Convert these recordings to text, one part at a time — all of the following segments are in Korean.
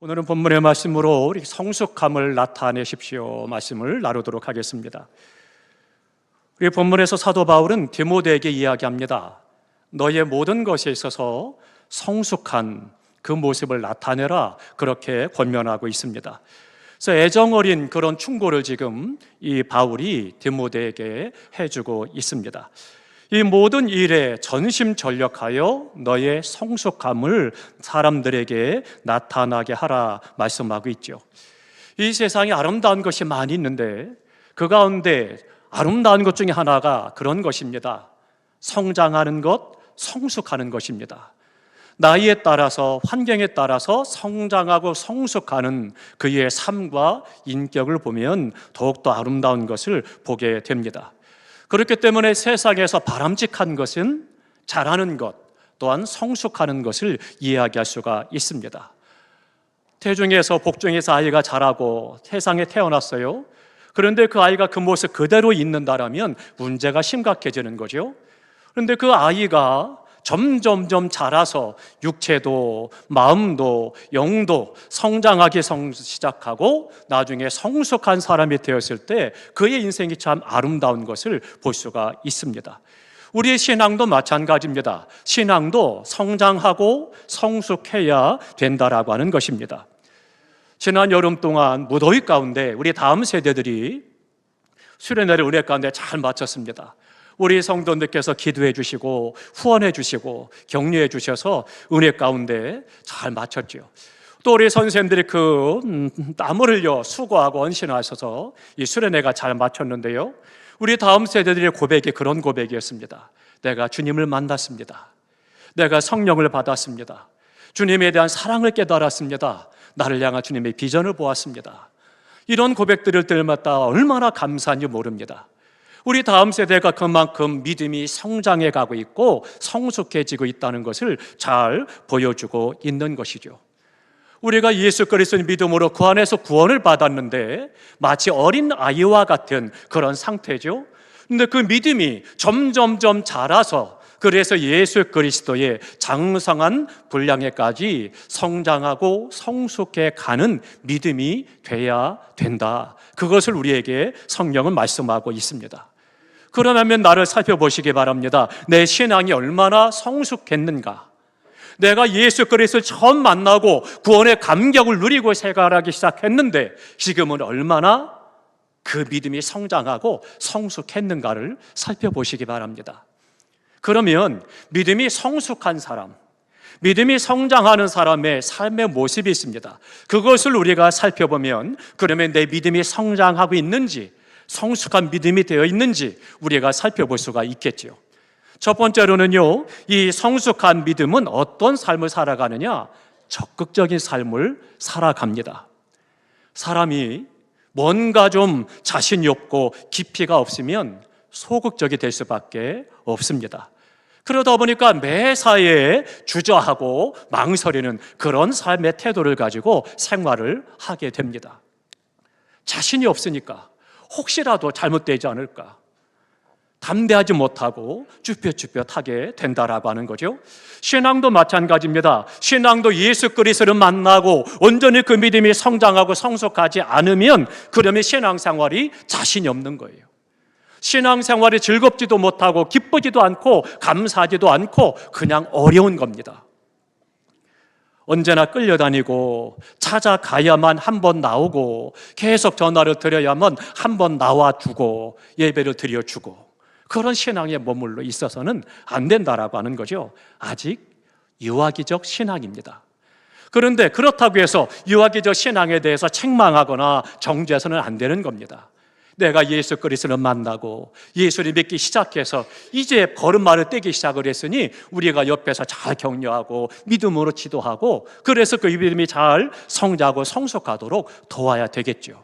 오늘은 본문의 말씀으로 우리 성숙함을 나타내십시오 말씀을 나누도록 하겠습니다. 우리 본문에서 사도 바울은 디모데에게 이야기합니다. 너의 모든 것에 있어서 성숙한 그 모습을 나타내라, 그렇게 권면하고 있습니다. 그래서 애정어린 그런 충고를 지금 이 바울이 디모데에게 해주고 있습니다. 이 모든 일에 전심전력하여 너의 성숙함을 사람들에게 나타나게 하라 말씀하고 있죠. 이 세상에 아름다운 것이 많이 있는데 그 가운데 아름다운 것 중에 하나가 그런 것입니다. 성장하는 것, 성숙하는 것입니다. 나이에 따라서, 환경에 따라서 성장하고 성숙하는 그의 삶과 인격을 보면 더욱더 아름다운 것을 보게 됩니다. 그렇기 때문에 세상에서 바람직한 것은 잘하는 것, 또한 성숙하는 것을 이야기할 수가 있습니다. 태중에서 복중에서 아이가 자라고 세상에 태어났어요. 그런데 그 아이가 그 모습 그대로 있는다라면 문제가 심각해지는 거죠. 그런데 그 아이가 점점점 자라서 육체도 마음도 영도 성장하기 시작하고 나중에 성숙한 사람이 되었을 때 그의 인생이 참 아름다운 것을 볼 수가 있습니다. 우리의 신앙도 마찬가지입니다. 신앙도 성장하고 성숙해야 된다라고 하는 것입니다. 지난 여름 동안 무더위 가운데 우리 다음 세대들이 수련회를 은혜 가운데 잘 마쳤습니다. 우리 성도님께서 기도해 주시고 후원해 주시고 격려해 주셔서 은혜 가운데 잘 마쳤죠. 또 우리 선생님들이 땀을 흘려 수고하고 헌신하셔서 이 수련회가 잘 마쳤는데요. 우리 다음 세대들의 고백이 그런 고백이었습니다. 내가 주님을 만났습니다. 내가 성령을 받았습니다. 주님에 대한 사랑을 깨달았습니다. 나를 향한 주님의 비전을 보았습니다. 이런 고백들을 들을 때마다 얼마나 감사한지 모릅니다. 우리 다음 세대가 그만큼 믿음이 성장해 가고 있고 성숙해지고 있다는 것을 잘 보여주고 있는 것이죠. 우리가 예수 그리스도의 믿음으로 그 안에서 구원을 받았는데 마치 어린 아이와 같은 그런 상태죠. 그런데 그 믿음이 점점점 자라서 그래서 예수 그리스도의 장성한 분량에까지 성장하고 성숙해 가는 믿음이 돼야 된다. 그것을 우리에게 성경은 말씀하고 있습니다. 그러면 나를 살펴보시기 바랍니다. 내 신앙이 얼마나 성숙했는가? 내가 예수 그리스도를 처음 만나고 구원의 감격을 누리고 생활하기 시작했는데 지금은 얼마나 그 믿음이 성장하고 성숙했는가를 살펴보시기 바랍니다. 그러면 믿음이 성숙한 사람, 믿음이 성장하는 사람의 삶의 모습이 있습니다. 그것을 우리가 살펴보면 그러면 내 믿음이 성장하고 있는지, 성숙한 믿음이 되어 있는지 우리가 살펴볼 수가 있겠죠. 첫 번째로는요, 이 성숙한 믿음은 어떤 삶을 살아가느냐? 적극적인 삶을 살아갑니다. 사람이 뭔가 좀 자신이 없고 깊이가 없으면 소극적이 될 수밖에 없습니다. 그러다 보니까 매사에 주저하고 망설이는 그런 삶의 태도를 가지고 생활을 하게 됩니다. 자신이 없으니까 혹시라도 잘못되지 않을까 담대하지 못하고 쭈뼛쭈뼛하게 된다라고 하는 거죠. 신앙도 마찬가지입니다. 신앙도 예수 그리스도를 만나고 온전히 그 믿음이 성장하고 성숙하지 않으면 그러면 신앙생활이 자신이 없는 거예요. 신앙생활이 즐겁지도 못하고 기쁘지도 않고 감사하지도 않고 그냥 어려운 겁니다. 언제나 끌려다니고 찾아가야만 한 번 나오고 계속 전화를 드려야만 한 번 나와주고 예배를 드려주고 그런 신앙에 머물러 있어서는 안 된다라고 하는 거죠. 아직 유아기적 신앙입니다. 그런데 그렇다고 해서 유아기적 신앙에 대해서 책망하거나 정죄해서는 안 되는 겁니다. 내가 예수 그리스도를 만나고 예수를 믿기 시작해서 이제 걸음마를 떼기 시작을 했으니 우리가 옆에서 잘 격려하고 믿음으로 지도하고 그래서 그 믿음이 잘 성장하고 성숙하도록 도와야 되겠죠.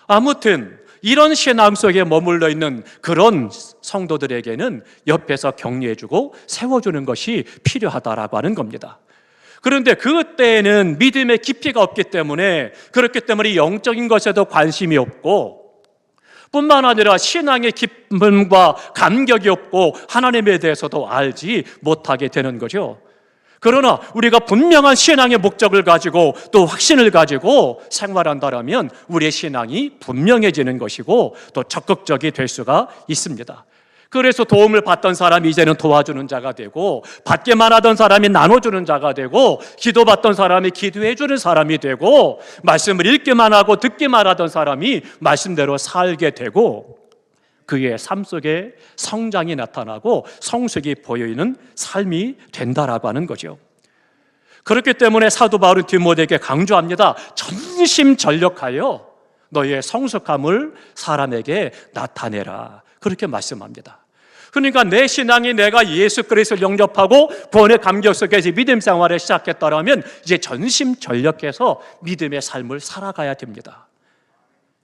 아무튼 이런 신앙 속에 머물러 있는 그런 성도들에게는 옆에서 격려해주고 세워주는 것이 필요하다라고 하는 겁니다. 그런데 그때에는 믿음의 깊이가 없기 때문에 그렇기 때문에 영적인 것에도 관심이 없고 뿐만 아니라 신앙의 기쁨과 감격이 없고 하나님에 대해서도 알지 못하게 되는 거죠. 그러나 우리가 분명한 신앙의 목적을 가지고 또 확신을 가지고 생활한다면 우리의 신앙이 분명해지는 것이고 또 적극적이 될 수가 있습니다. 그래서 도움을 받던 사람이 이제는 도와주는 자가 되고, 받기만 하던 사람이 나눠주는 자가 되고, 기도받던 사람이 기도해주는 사람이 되고, 말씀을 읽기만 하고 듣기만 하던 사람이 말씀대로 살게 되고, 그의 삶 속에 성장이 나타나고 성숙이 보여있는 삶이 된다라고 하는 거죠. 그렇기 때문에 사도 바울은 디모데에게 강조합니다. 전심전력하여 너의 성숙함을 사람에게 나타내라, 그렇게 말씀합니다. 그러니까 내 신앙이 내가 예수 그리스도를 영접하고 구원의 감격 속에서 믿음 생활을 시작했다면 이제 전심전력해서 믿음의 삶을 살아가야 됩니다.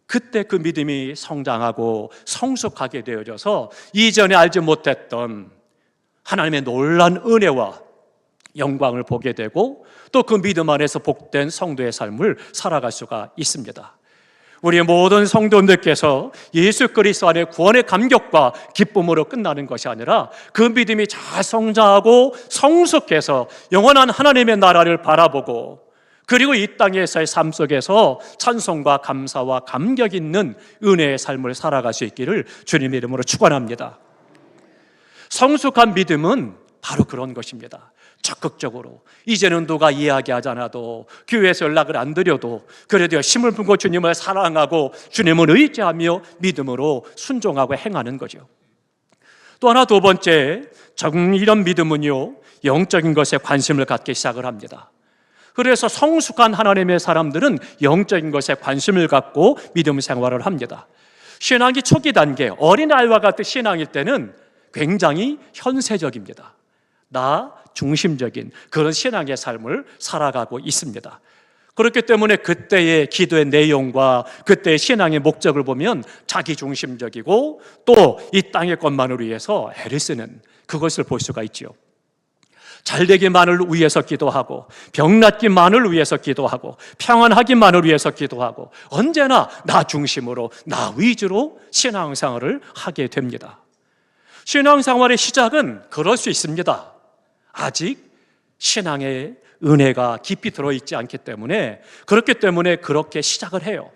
그때 그 믿음이 성장하고 성숙하게 되어져서 이전에 알지 못했던 하나님의 놀라운 은혜와 영광을 보게 되고 또 그 믿음 안에서 복된 성도의 삶을 살아갈 수가 있습니다. 우리의 모든 성도님들께서 예수 그리스도 안에 구원의 감격과 기쁨으로 끝나는 것이 아니라 그 믿음이 잘 성장하고 성숙해서 영원한 하나님의 나라를 바라보고 그리고 이 땅에서의 삶 속에서 찬송과 감사와 감격 있는 은혜의 삶을 살아갈 수 있기를 주님의 이름으로 축원합니다. 성숙한 믿음은 바로 그런 것입니다. 적극적으로 이제는 누가 이야기하지 않아도 교회에서 연락을 안 드려도 그래도 힘을 품고 주님을 사랑하고 주님을 의지하며 믿음으로 순종하고 행하는 거죠. 또 하나, 두 번째, 이런 믿음은요, 영적인 것에 관심을 갖기 시작을 합니다. 그래서 성숙한 하나님의 사람들은 영적인 것에 관심을 갖고 믿음 생활을 합니다. 신앙이 초기 단계, 어린아이와 같은 신앙일 때는 굉장히 현세적입니다. 나 중심적인 그런 신앙의 삶을 살아가고 있습니다. 그렇기 때문에 그때의 기도의 내용과 그때의 신앙의 목적을 보면 자기 중심적이고 또 이 땅의 것만을 위해서 애를 쓰는 그것을 볼 수가 있죠. 잘되기만을 위해서 기도하고 병 낫기만을 위해서 기도하고 평안하기만을 위해서 기도하고 언제나 나 중심으로 나 위주로 신앙생활을 하게 됩니다. 신앙생활의 시작은 그럴 수 있습니다. 아직 신앙의 은혜가 깊이 들어있지 않기 때문에 그렇기 때문에 그렇게 시작을 해요.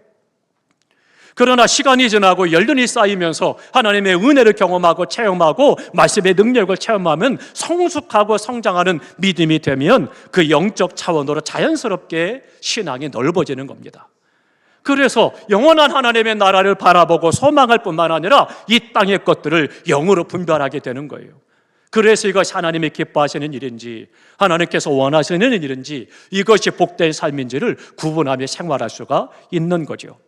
그러나 시간이 지나고 연륜이 쌓이면서 하나님의 은혜를 경험하고 체험하고 말씀의 능력을 체험하면 성숙하고 성장하는 믿음이 되면 그 영적 차원으로 자연스럽게 신앙이 넓어지는 겁니다. 그래서 영원한 하나님의 나라를 바라보고 소망할 뿐만 아니라 이 땅의 것들을 영으로 분별하게 되는 거예요. 그래서 이것이 하나님이 기뻐하시는 일인지 하나님께서 원하시는 일인지 이것이 복된 삶인지를 구분하며 생활할 수가 있는 거죠.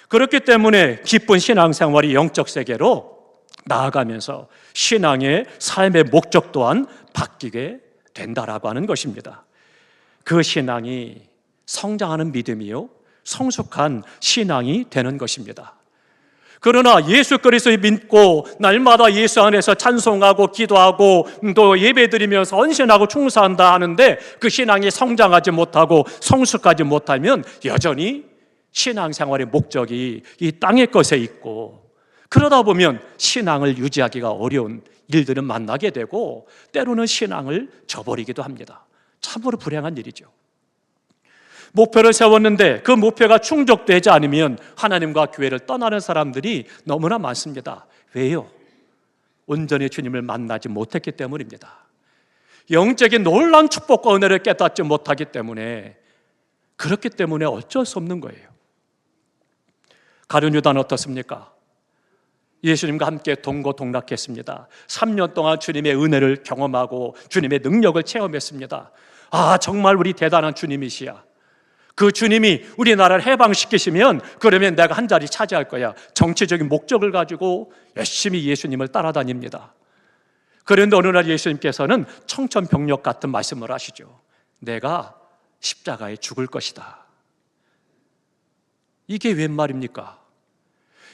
그렇기 때문에 기쁜 신앙생활이 영적 세계로 나아가면서 신앙의 삶의 목적 또한 바뀌게 된다라고 하는 것입니다. 그 신앙이 성장하는 믿음이요 성숙한 신앙이 되는 것입니다. 그러나 예수 그리스도를 믿고 날마다 예수 안에서 찬송하고 기도하고 또 예배드리면서 헌신하고 충성한다 하는데 그 신앙이 성장하지 못하고 성숙하지 못하면 여전히 신앙생활의 목적이 이 땅의 것에 있고 그러다 보면 신앙을 유지하기가 어려운 일들은 만나게 되고 때로는 신앙을 저버리기도 합니다. 참으로 불행한 일이죠. 목표를 세웠는데 그 목표가 충족되지 않으면 하나님과 교회를 떠나는 사람들이 너무나 많습니다. 왜요? 온전히 주님을 만나지 못했기 때문입니다. 영적인 놀라운 축복과 은혜를 깨닫지 못하기 때문에 그렇기 때문에 어쩔 수 없는 거예요. 가룟 유다는 어떻습니까? 예수님과 함께 동고동락했습니다. 3년 동안 주님의 은혜를 경험하고 주님의 능력을 체험했습니다. 아, 정말 우리 대단한 주님이시야. 그 주님이 우리나라를 해방시키시면 그러면 내가 한 자리 차지할 거야. 정치적인 목적을 가지고 열심히 예수님을 따라다닙니다. 그런데 어느 날 예수님께서는 청천벽력 같은 말씀을 하시죠. 내가 십자가에 죽을 것이다. 이게 웬 말입니까?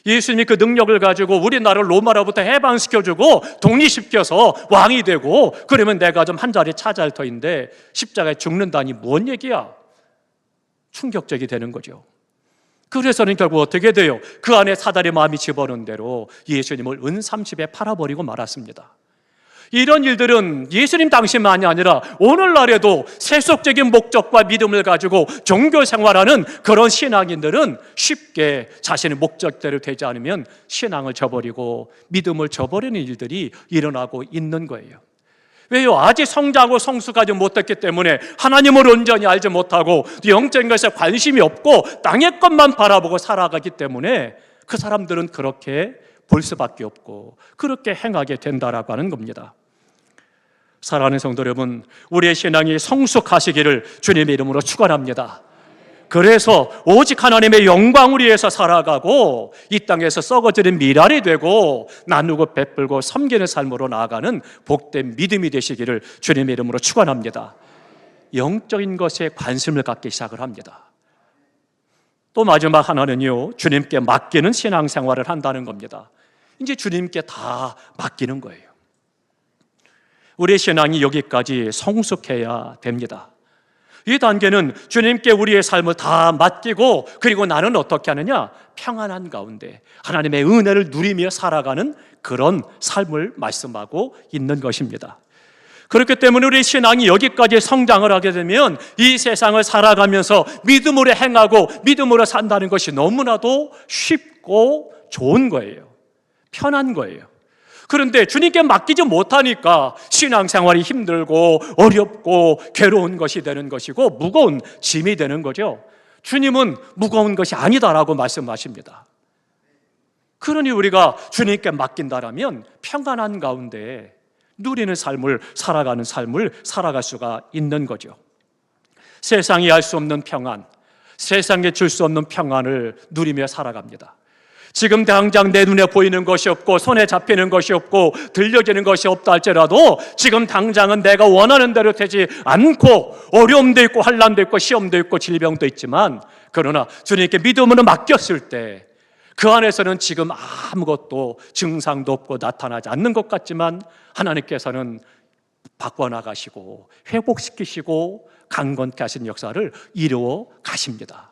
예수님이 그 능력을 가지고 우리나라를 로마로부터 해방시켜주고 독립시켜서 왕이 되고 그러면 내가 좀 한 자리 차지할 터인데 십자가에 죽는다니 뭔 얘기야? 충격적이 되는 거죠. 그래서는 결국 어떻게 돼요? 그 안에 사단의 마음이 집어넣은 대로 예수님을 은 30에 팔아버리고 말았습니다. 이런 일들은 예수님 당시만이 아니라 오늘날에도 세속적인 목적과 믿음을 가지고 종교 생활하는 그런 신앙인들은 쉽게 자신의 목적대로 되지 않으면 신앙을 저버리고 믿음을 저버리는 일들이 일어나고 있는 거예요. 왜요? 아직 성장하고 성숙하지 못했기 때문에 하나님을 온전히 알지 못하고 영적인 것에 관심이 없고 땅의 것만 바라보고 살아가기 때문에 그 사람들은 그렇게 볼 수밖에 없고 그렇게 행하게 된다라고 하는 겁니다. 사랑하는 성도 여러분, 우리의 신앙이 성숙하시기를 주님의 이름으로 축원합니다. 그래서 오직 하나님의 영광을 위해서 살아가고 이 땅에서 썩어지는 미랄이 되고 나누고 베풀고 섬기는 삶으로 나아가는 복된 믿음이 되시기를 주님의 이름으로 축원합니다. 영적인 것에 관심을 갖기 시작을 합니다. 또 마지막 하나는요, 주님께 맡기는 신앙생활을 한다는 겁니다. 이제 주님께 다 맡기는 거예요. 우리의 신앙이 여기까지 성숙해야 됩니다. 이 단계는 주님께 우리의 삶을 다 맡기고 그리고 나는 어떻게 하느냐? 평안한 가운데 하나님의 은혜를 누리며 살아가는 그런 삶을 말씀하고 있는 것입니다. 그렇기 때문에 우리 신앙이 여기까지 성장을 하게 되면 이 세상을 살아가면서 믿음으로 행하고 믿음으로 산다는 것이 너무나도 쉽고 좋은 거예요. 편한 거예요. 그런데 주님께 맡기지 못하니까 신앙생활이 힘들고 어렵고 괴로운 것이 되는 것이고 무거운 짐이 되는 거죠. 주님은 무거운 것이 아니다라고 말씀하십니다. 그러니 우리가 주님께 맡긴다라면 평안한 가운데 누리는 삶을 살아가는 삶을 살아갈 수가 있는 거죠. 세상이 알 수 없는 평안, 세상에 줄 수 없는 평안을 누리며 살아갑니다. 지금 당장 내 눈에 보이는 것이 없고 손에 잡히는 것이 없고 들려지는 것이 없다 할지라도 지금 당장은 내가 원하는 대로 되지 않고 어려움도 있고 환난도 있고 시험도 있고 질병도 있지만 그러나 주님께 믿음으로 맡겼을 때 그 안에서는 지금 아무것도 증상도 없고 나타나지 않는 것 같지만 하나님께서는 바꿔나가시고 회복시키시고 강건케 하신 역사를 이루어 가십니다.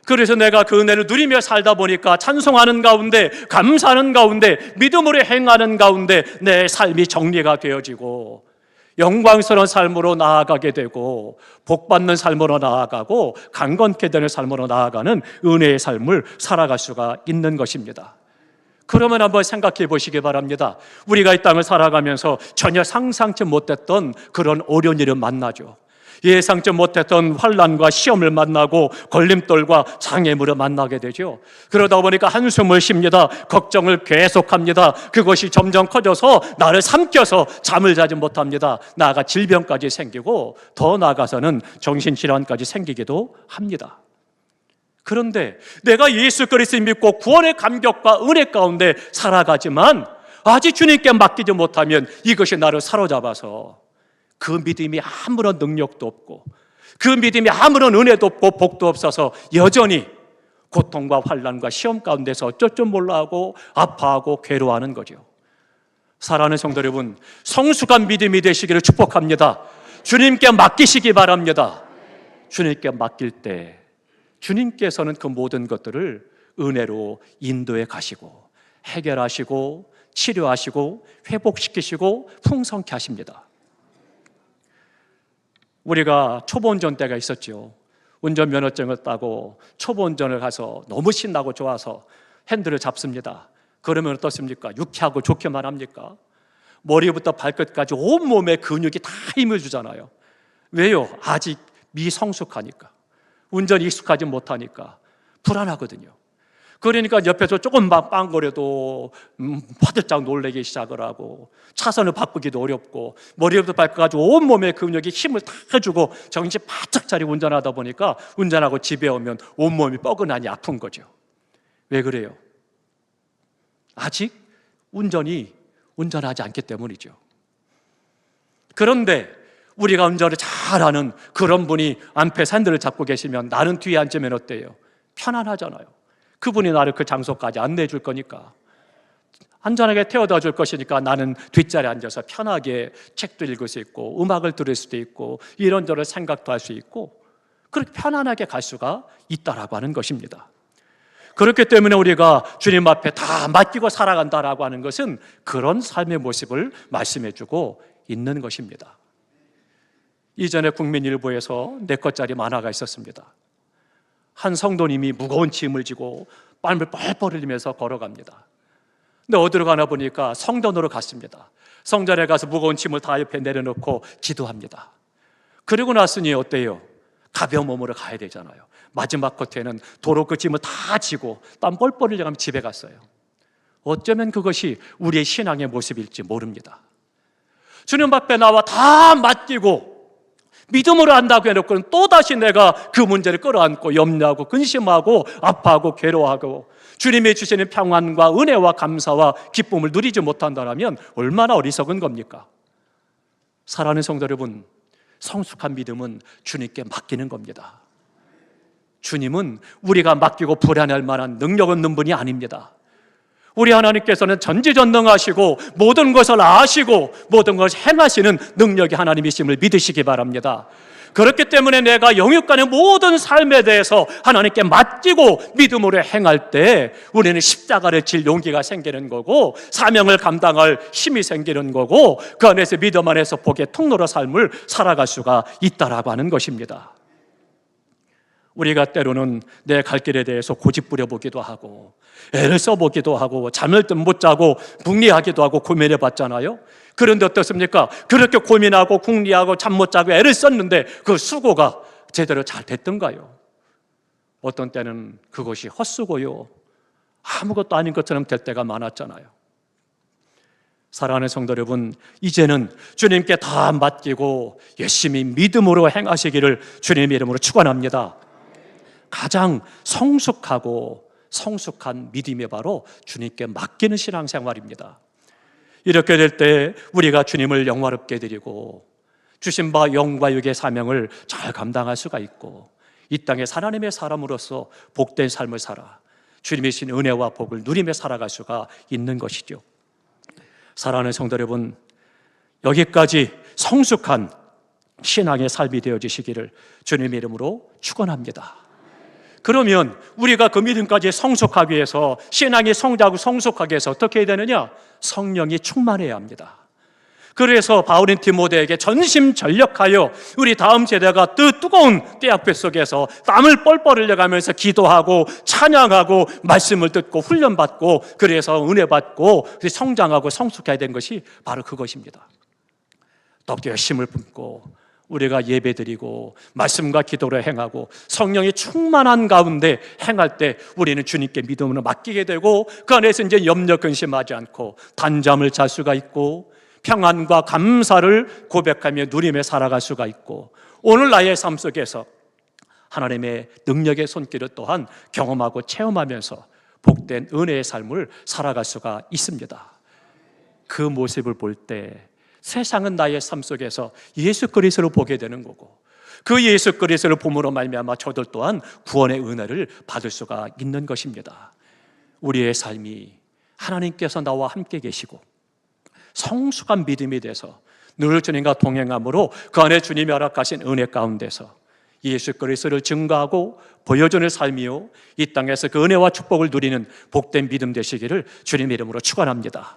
그래서 내가 그 은혜를 누리며 살다 보니까 찬송하는 가운데 감사하는 가운데 믿음으로 행하는 가운데 내 삶이 정리가 되어지고 영광스러운 삶으로 나아가게 되고 복받는 삶으로 나아가고 강건케 되는 삶으로 나아가는 은혜의 삶을 살아갈 수가 있는 것입니다. 그러면 한번 생각해 보시기 바랍니다. 우리가 이 땅을 살아가면서 전혀 상상치 못했던 그런 어려운 일을 만나죠. 예상치 못했던 환난과 시험을 만나고 걸림돌과 장애물을 만나게 되죠. 그러다 보니까 한숨을 쉽니다. 걱정을 계속합니다. 그것이 점점 커져서 나를 삼켜서 잠을 자지 못합니다. 나아가 질병까지 생기고 더 나아가서는 정신질환까지 생기기도 합니다. 그런데 내가 예수 그리스도를 믿고 구원의 감격과 은혜 가운데 살아가지만 아직 주님께 맡기지 못하면 이것이 나를 사로잡아서 그 믿음이 아무런 능력도 없고 그 믿음이 아무런 은혜도 없고 복도 없어서 여전히 고통과 환난과 시험 가운데서 어쩔 줄 몰라 하고 아파하고 괴로워하는 거죠. 사랑하는 성도 여러분, 성숙한 믿음이 되시기를 축복합니다. 주님께 맡기시기 바랍니다. 주님께 맡길 때 주님께서는 그 모든 것들을 은혜로 인도해 가시고 해결하시고 치료하시고 회복시키시고 풍성케 하십니다. 우리가 초보 운전 때가 있었죠. 운전면허증을 따고 초보 운전을 가서 너무 신나고 좋아서 핸들을 잡습니다. 그러면 어떻습니까? 유쾌하고 좋게만 합니까? 머리부터 발끝까지 온몸에 근육이 다 힘을 주잖아요. 왜요? 아직 미성숙하니까, 운전이 익숙하지 못하니까 불안하거든요. 그러니까 옆에서 조금만 빵거려도 화들짝 놀라기 시작을 하고 차선을 바꾸기도 어렵고 머리부터 발끝까지 온몸에 근육이 힘을 다 주고 정신 바짝 차리고 운전하다 보니까 운전하고 집에 오면 온몸이 뻐근하니 아픈 거죠. 왜 그래요? 아직 운전하지 않기 때문이죠. 그런데 우리가 운전을 잘하는 그런 분이 앞에 핸들을 잡고 계시면 나는 뒤에 앉으면 어때요? 편안하잖아요. 그분이 나를 그 장소까지 안내해 줄 거니까, 안전하게 태워다 줄 것이니까 나는 뒷자리에 앉아서 편하게 책도 읽을 수 있고 음악을 들을 수도 있고 이런저런 생각도 할 수 있고 그렇게 편안하게 갈 수가 있다라고 하는 것입니다. 그렇기 때문에 우리가 주님 앞에 다 맡기고 살아간다라고 하는 것은 그런 삶의 모습을 말씀해주고 있는 것입니다. 이전에 국민일보에서 내 것짜리 만화가 있었습니다. 한 성도님이 무거운 짐을 지고 땀을 뻘뻘 흘리면서 걸어갑니다. 근데 어디로 가나 보니까 성전으로 갔습니다. 성전에 가서 무거운 짐을 다 옆에 내려놓고 기도합니다. 그리고 났으니 어때요? 가벼운 몸으로 가야 되잖아요. 마지막 겉에는 도로 그 짐을 다 지고 땀 뻘뻘 흘려가며 집에 갔어요. 어쩌면 그것이 우리의 신앙의 모습일지 모릅니다. 주님 앞에 나와 다 맡기고 믿음으로 한다고 해놓고는 또다시 내가 그 문제를 끌어안고 염려하고 근심하고 아파하고 괴로워하고 주님이 주시는 평안과 은혜와 감사와 기쁨을 누리지 못한다면 얼마나 어리석은 겁니까? 사랑하는 성도 여러분, 성숙한 믿음은 주님께 맡기는 겁니다. 주님은 우리가 맡기고 불안할 만한 능력 없는 분이 아닙니다. 우리 하나님께서는 전지전능하시고 모든 것을 아시고 모든 것을 행하시는 능력이 하나님이심을 믿으시기 바랍니다. 그렇기 때문에 내가 영육간의 모든 삶에 대해서 하나님께 맡기고 믿음으로 행할 때 우리는 십자가를 질 용기가 생기는 거고 사명을 감당할 힘이 생기는 거고 그 안에서 믿음 안에서 복의 통로로 삶을 살아갈 수가 있다라고 하는 것입니다. 우리가 때로는 내 갈 길에 대해서 고집 부려보기도 하고 애를 써보기도 하고 잠을 못 자고 궁리하기도 하고 고민해 봤잖아요. 그런데 어떻습니까? 그렇게 고민하고 궁리하고 잠 못 자고 애를 썼는데 그 수고가 제대로 잘 됐던가요? 어떤 때는 그것이 헛수고요, 아무것도 아닌 것처럼 될 때가 많았잖아요. 사랑하는 성도 여러분, 이제는 주님께 다 맡기고 열심히 믿음으로 행하시기를 주님의 이름으로 축원합니다. 가장 성숙한 믿음이 바로 주님께 맡기는 신앙생활입니다. 이렇게 될 때 우리가 주님을 영화롭게 드리고 주신 바 영과 육의 사명을 잘 감당할 수가 있고 이 땅에 하나님의 사람으로서 복된 삶을 살아 주님이 주신 은혜와 복을 누리며 살아갈 수가 있는 것이죠. 사랑하는 성도 여러분, 여기까지 성숙한 신앙의 삶이 되어지시기를 주님의 이름으로 축원합니다. 그러면 우리가 그 믿음까지 성숙하기 위해서 신앙이 성장하고 성숙하기 위해서 어떻게 해야 되느냐? 성령이 충만해야 합니다. 그래서 바울은 디모데에게 전심전력하여 우리 다음 세대가 뜨거운 떼약볕 속에서 땀을 뻘뻘 흘려가면서 기도하고 찬양하고 말씀을 듣고 훈련받고 그래서 은혜 받고 성장하고 성숙해야 되는 것이 바로 그것입니다. 더 열심을 품고 우리가 예배드리고 말씀과 기도로 행하고 성령이 충만한 가운데 행할 때 우리는 주님께 믿음으로 맡기게 되고 그 안에서 이제 염려 근심하지 않고 단잠을 잘 수가 있고 평안과 감사를 고백하며 누리며 살아갈 수가 있고 오늘 나의 삶 속에서 하나님의 능력의 손길을 또한 경험하고 체험하면서 복된 은혜의 삶을 살아갈 수가 있습니다. 그 모습을 볼 때 세상은 나의 삶 속에서 예수 그리스도를 보게 되는 거고 그 예수 그리스도를 봄으로 말미암아 저들 또한 구원의 은혜를 받을 수가 있는 것입니다. 우리의 삶이 하나님께서 나와 함께 계시고 성숙한 믿음이 돼서 늘 주님과 동행함으로 그 안에 주님이 허락하신 은혜 가운데서 예수 그리스도를 증거하고 보여주는 삶이요 이 땅에서 그 은혜와 축복을 누리는 복된 믿음 되시기를 주님의 이름으로 축원합니다.